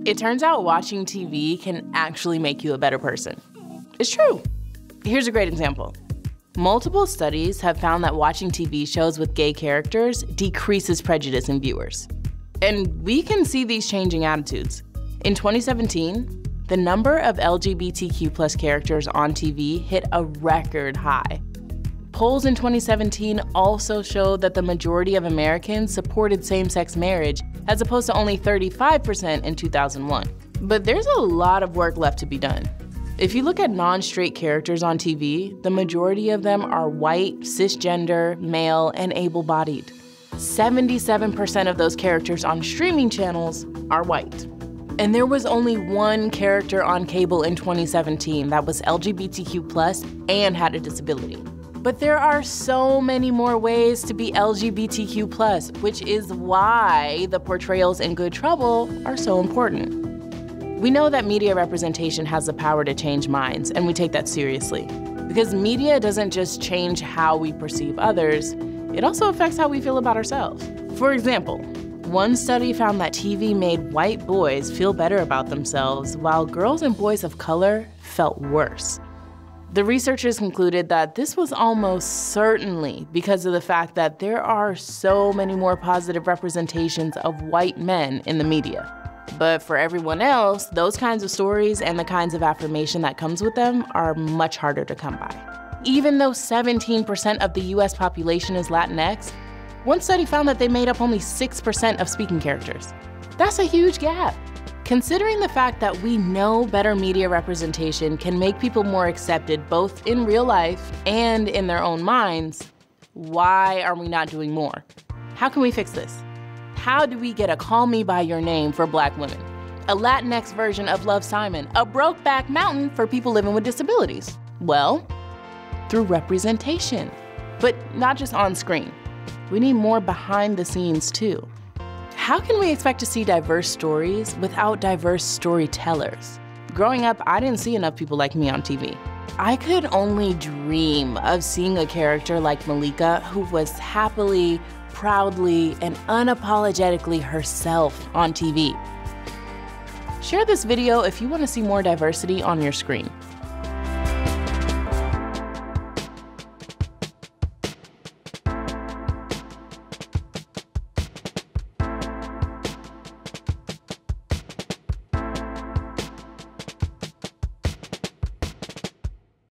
It turns out watching TV can actually make you a better person. It's true. Here's a great example. Multiple studies have found that watching TV shows with gay characters decreases prejudice in viewers. And we can see these changing attitudes. In 2017, the number of LGBTQ+ characters on TV hit a record high. Polls in 2017 also showed that the majority of Americans supported same-sex marriage, as opposed to only 35% in 2001. But there's a lot of work left to be done. If you look at non-straight characters on TV, the majority of them are white, cisgender, male, and able-bodied. 77% of those characters on streaming channels are white. And there was only one character on cable in 2017 that was LGBTQ+ and had a disability. But there are so many more ways to be LGBTQ+, which is why the portrayals in Good Trouble are so important. We know that media representation has the power to change minds, and we take that seriously. Because media doesn't just change how we perceive others, it also affects how we feel about ourselves. For example, one study found that TV made white boys feel better about themselves, while girls and boys of color felt worse. The researchers concluded that this was almost certainly because of the fact that there are so many more positive representations of white men in the media. But for everyone else, those kinds of stories and the kinds of affirmation that comes with them are much harder to come by. Even though 17% of the US population is Latinx, one study found that they made up only 6% of speaking characters. That's a huge gap. Considering the fact that we know better media representation can make people more accepted both in real life and in their own minds, why are we not doing more? How can we fix this? How do we get a Call Me By Your Name for Black women, a Latinx version of Love, Simon, a Brokeback Mountain for people living with disabilities? Well, through representation, but not just on screen. We need more behind the scenes too. How can we expect to see diverse stories without diverse storytellers? Growing up, I didn't see enough people like me on TV. I could only dream of seeing a character like Malika who was happily, proudly, and unapologetically herself on TV. Share this video if you want to see more diversity on your screen.